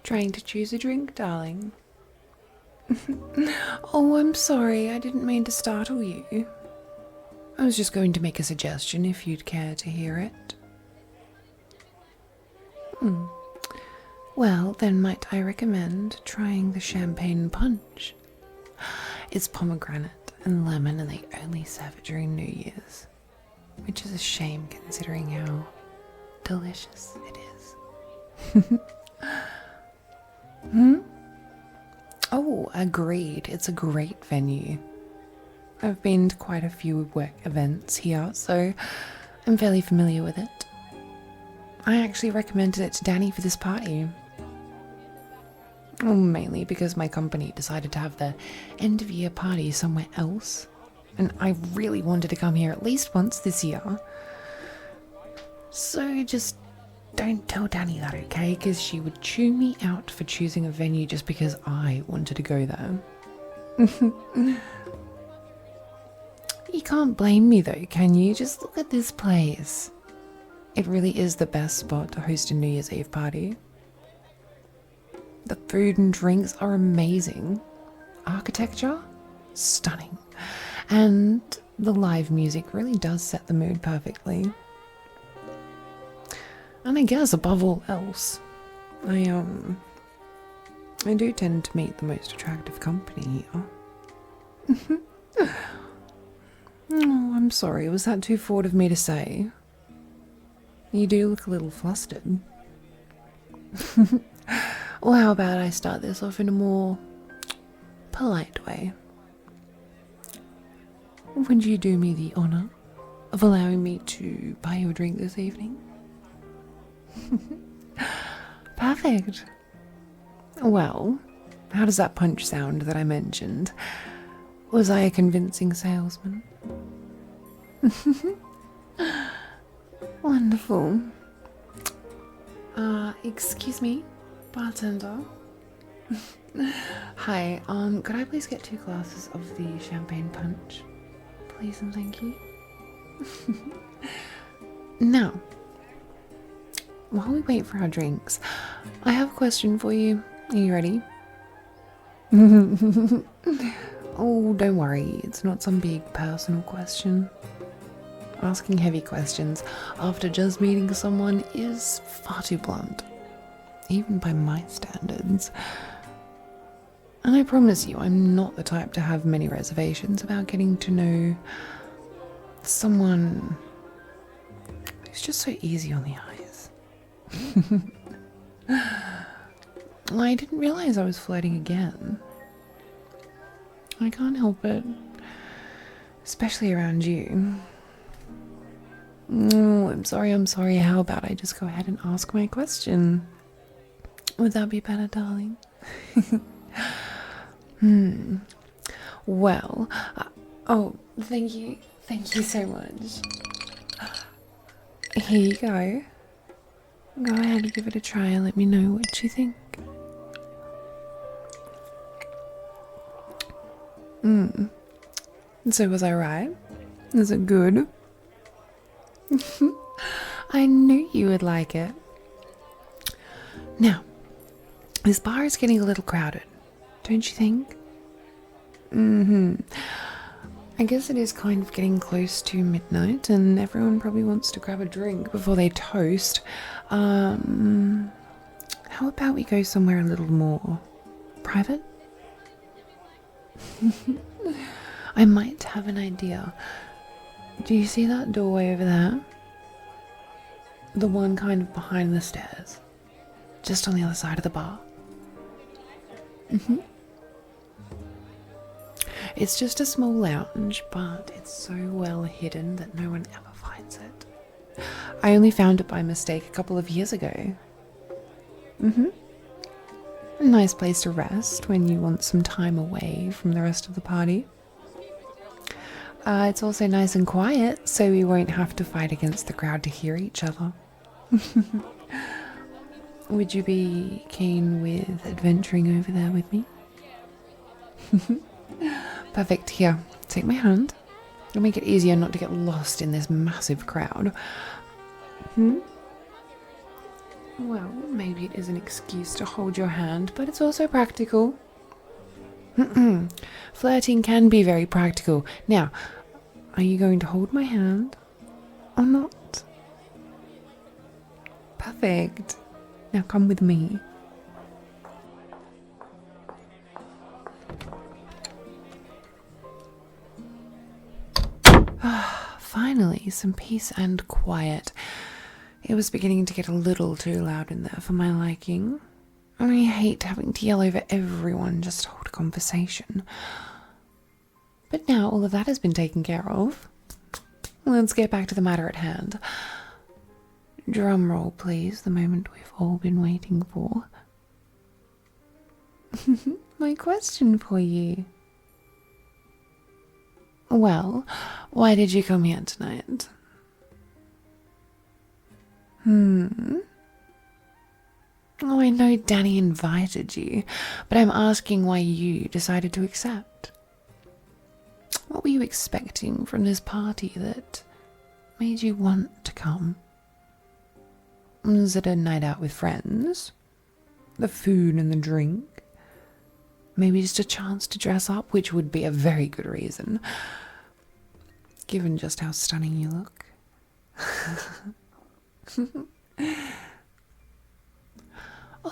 Trying to choose a drink, darling? Oh, I'm sorry. I didn't mean to startle you. I was just going to make a suggestion if you'd care to hear it. Well, then might I recommend trying the champagne punch? It's pomegranate and lemon and they only serve it during New Year's, which is a shame considering how delicious it is. Oh, agreed. It's a great venue. I've been to quite a few work events here, so I'm fairly familiar with it. I actually recommended it to Danny for this party. Well, mainly because my company decided to have the end of year party somewhere else, and I really wanted to come here at least once this year. So just don't tell Danny that, okay? Because she would chew me out for choosing a venue just because I wanted to go there. You can't blame me though, can you? Just look at this place. It really is the best spot to host a New Year's Eve party. The food and drinks are amazing. Architecture? Stunning. And the live music really does set the mood perfectly. And I guess above all else, I do tend to meet the most attractive company here. Oh, I'm sorry, was that too forward of me to say? You do look a little flustered. Well, how about I start this off in a more polite way? Would you do me the honour of allowing me to buy you a drink this evening? Perfect. Well, how does that punch sound that I mentioned? Was I a convincing salesman? Wonderful. Excuse me, bartender. Hi, could I please get 2 glasses of the champagne punch? Please and thank you. Now, while we wait for our drinks, I have a question for you. Are you ready? Oh, don't worry, it's not some big personal question. Asking heavy questions after just meeting someone is far too blunt, even by my standards. And I promise you, I'm not the type to have many reservations about getting to know someone who's just so easy on the eyes. I didn't realize I was flirting again. I can't help it, especially around you. Oh, I'm sorry. How about I just go ahead and ask my question? Would that be better, darling? Well, oh, thank you so much. Here you go. Go ahead and give it a try and let me know what you think. So was I right? Is it good? I knew you would like it. Now, this bar is getting a little crowded, don't you think? I guess it is kind of getting close to midnight and everyone probably wants to grab a drink before they toast. How about we go somewhere a little more private? I might have an idea. Do you see that doorway over there? The one kind of behind the stairs. Just on the other side of the bar. It's just a small lounge, but it's so well hidden that no one ever finds it. I only found it by mistake a couple of years ago. A nice place to rest when you want some time away from the rest of the party. It's also nice and quiet, so we won't have to fight against the crowd to hear each other. Would you be keen with adventuring over there with me? Perfect. Here, take my hand. It'll make it easier not to get lost in this massive crowd. Well, maybe it is an excuse to hold your hand, but it's also practical. Flirting can be very practical. Now, are you going to hold my hand or not? Perfect. Now come with me. Finally, some peace and quiet. It was beginning to get a little too loud in there for my liking. I hate having to yell over everyone just to hold a conversation. But now all of that has been taken care of. Let's get back to the matter at hand. Drum roll, please, the moment we've all been waiting for. My question for you. Well, why did you come here tonight? Oh, I know Danny invited you, but I'm asking why you decided to accept. What were you expecting from this party that made you want to come? Was it a night out with friends? The food and the drink? Maybe just a chance to dress up, which would be a very good reason, given just how stunning you look.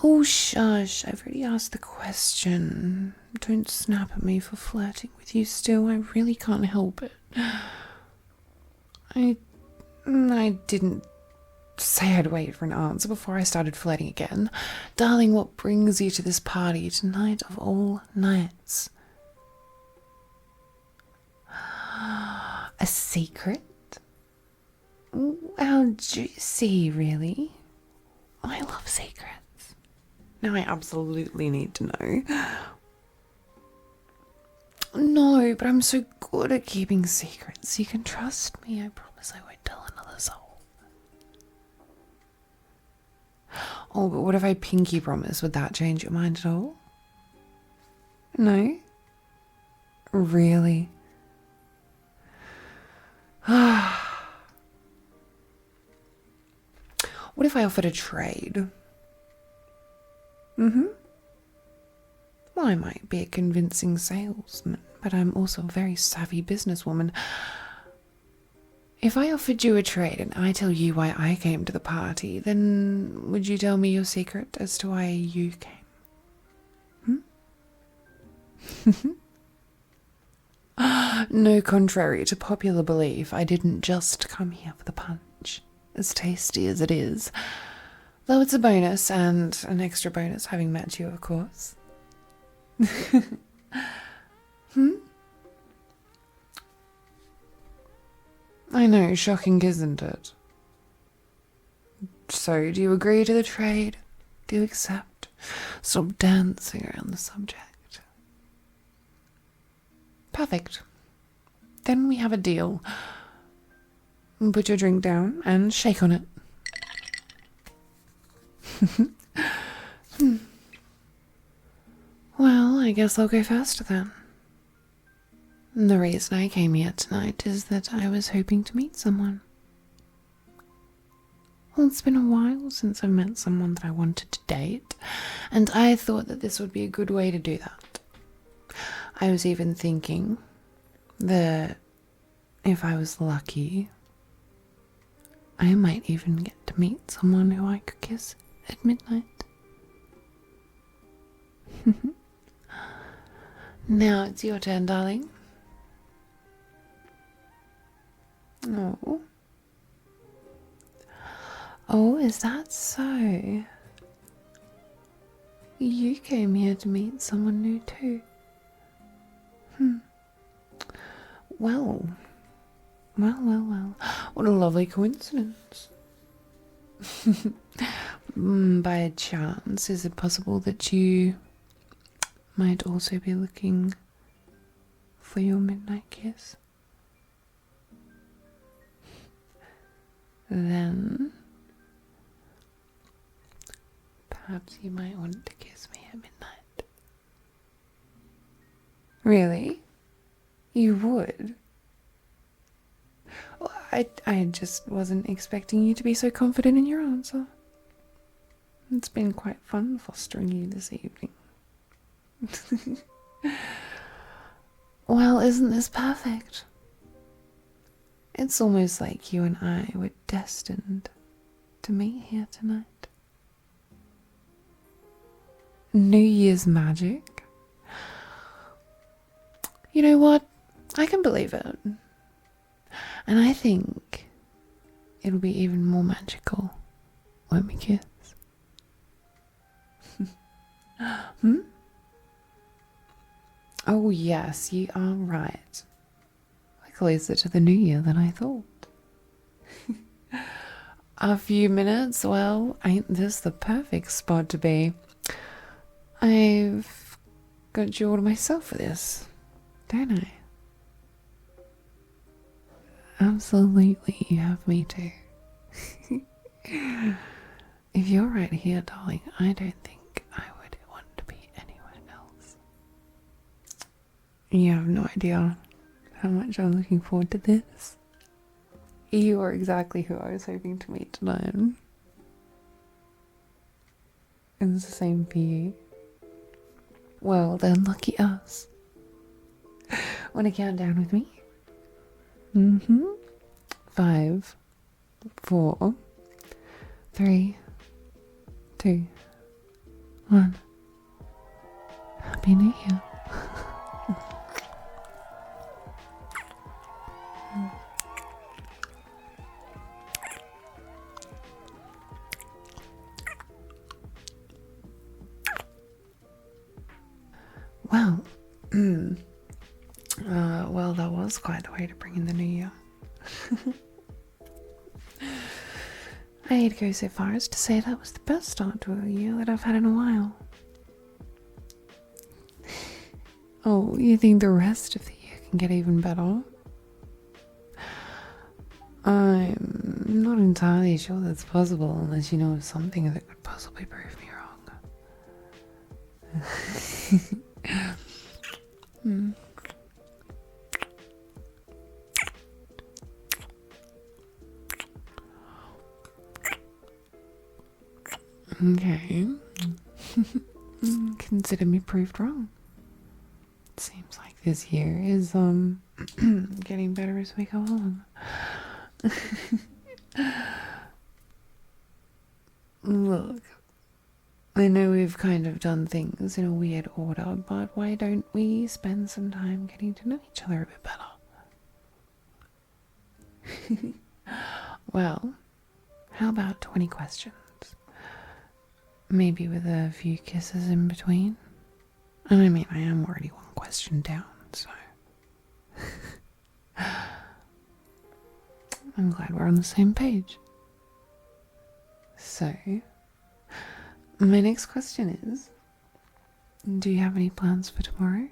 Oh, shush, I've already asked the question. Don't snap at me for flirting with you still. I really can't help it. I didn't say I'd wait for an answer before I started flirting again. Darling, what brings you to this party tonight of all nights? A secret? How juicy, really. I love secrets. Now I absolutely need to know. No, but I'm so good at keeping secrets. You can trust me. I promise I won't tell another soul. Oh, but what if I pinky promise? Would that change your mind at all? No? Really? What if I offered a trade? Well, I might be a convincing salesman, but I'm also a very savvy businesswoman. If I offered you a trade and I tell you why I came to the party, then would you tell me your secret as to why you came? No, contrary to popular belief, I didn't just come here for the punch, as tasty as it is. Though it's a bonus, and an extra bonus having met you, of course. I know, shocking, isn't it? So, do you agree to the trade? Do you accept? Stop dancing around the subject. Perfect. Then we have a deal. Put your drink down and shake on it. Well, I guess I'll go first then. The reason I came here tonight is that I was hoping to meet someone. Well, it's been a while since I've met someone that I wanted to date, and I thought that this would be a good way to do that. I was even thinking that if I was lucky, I might even get to meet someone who I could kiss at midnight. Now it's your turn, darling. Oh. Oh, is that so? You came here to meet someone new too. Well. What a lovely coincidence. By chance, is it possible that you might also be looking for your midnight kiss? Then perhaps you might want to kiss me at midnight. Really? You would? Well, I just wasn't expecting you to be so confident in your answer. It's been quite fun fostering you this evening. Well, isn't this perfect? It's almost like you and I were destined to meet here tonight. New Year's magic? You know what? I can believe it. And I think it'll be even more magical when we kiss. Oh yes, you are right. We're closer to the new year than I thought. A few minutes, well, ain't this the perfect spot to be? I've got you all to myself for this, don't I? Absolutely, you have me too. If you're right here, darling, I don't think I would want to be anywhere else. You have no idea how much I'm looking forward to this. You are exactly who I was hoping to meet tonight. And it's the same for you. Well, then, lucky us. Want to count down with me? 5, 4, 3, 2, 1. Happy New Year. Well, well, that was quite the way to bring in the new year. I'd go so far as to say that was the best start to a year that I've had in a while. Oh, you think the rest of the year can get even better? I'm not entirely sure that's possible unless you know of something that could possibly prove me wrong. Okay. Consider me proved wrong. It seems like this year is getting better as we go along. Look, I know we've kind of done things in a weird order, but why don't we spend some time getting to know each other a bit better? Well, how about 20 questions? Maybe with a few kisses in between. And I mean, I am already one question down, so... I'm glad we're on the same page. So, my next question is, do you have any plans for tomorrow?